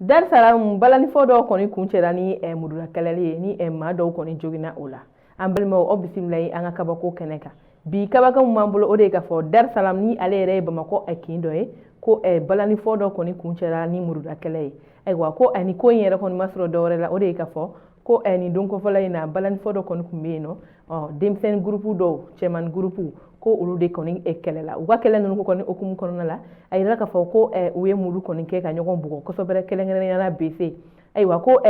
Dar salam balani fodo koni kunchera ni mudula kalali ni ma do koni jogina ola ambalma o bisimlay anga kabako keneka bi kabaka mambulo ode ka fo dar salam ni ale re bamako akindo ko balani fodo koni kunchera ni mudula kalali aywa ko ani ko yere koni masro dore la ode ka fo ko ani donko folay na balani fodo koni kumbeno demsen groupe do cheman groupe ko ulude koni kelela uga kelen non ko koni okum kono la ay la ka fo ko uye mudu koni ke ka nyogon bugo ko sobere kelen na bc aywa ko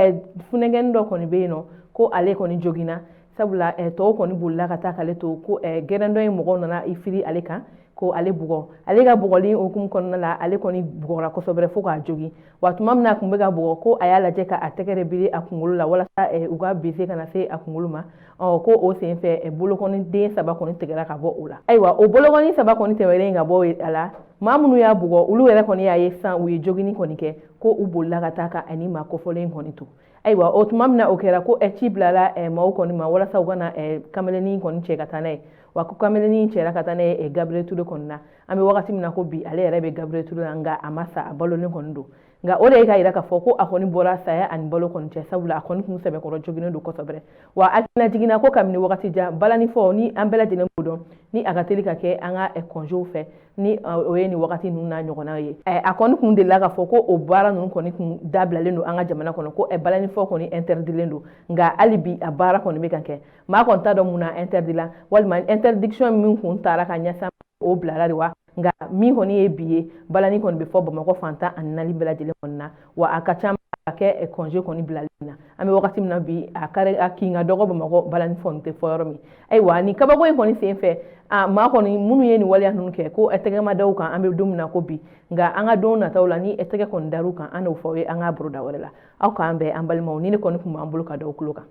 funegen do koni beno ko ale koni jogina sabula to koni bulla ka ta kale to ko gerando e mo na ifiri ale kan ko ale bugo ale ga bugoli okum kono la ale koni bugo la ko sobere fo ka jogi watu mamna kumbe ga bugo ko ayala je ka atekere biri akungulu la wala sa uga bc kana se akungulu ma ko o sen fe bolo koni den saba koni tegera ka bo ola aywa o bolo koni saba koni temere nga bo ala mamunu ya bugo ulu wera koni ya yesan uye jogini koni ke ko u bolla ka ta ka ani ma ko folen koni to aywa o tumamna o kera ko chiblala ma koni ma wala sa ugana kameleni koni che katane wa ko kameleni che katane Gabriel Tudo konna ami wakati mina ko bi ale rebe Gabriel Tudo nga amasa abalo ne kondo nga ole ka ira ka foko akoni bora saya an bolo kon che sabula akoni kun sebe ko jogino do ko sobre wa akina jigina ko kamni wakati ja balani fo ni ambela jina mudo ni agateli ka ke anga konjo fe ni oye ni wakati nuna nyogona ye akoni kun de la ka foko o bara nun koni kun dabla lendo anga jamana kono ko balani fo koni interdilendo nga alibi abara koni be kanke ma kon ta do muna interdila walman interdiction min kun tara ka nyasa o blara wa nga mi honi e biye balani kon be fo bamako fanta annali bela jele konna wa akachama ke konje koni blalina ami wakati mna bi akare akinga dogo bamako balani fonte foromi ay wani kabago en koni senfe ma koni munu yeni wali anun ke ko etege ma daw kan ambe dumna ko bi nga anga dona tawla ni etege kon daru kan anu fowe anga broda wala aw kan be ambal mawni ne koni kuma ambulu ka daw kluka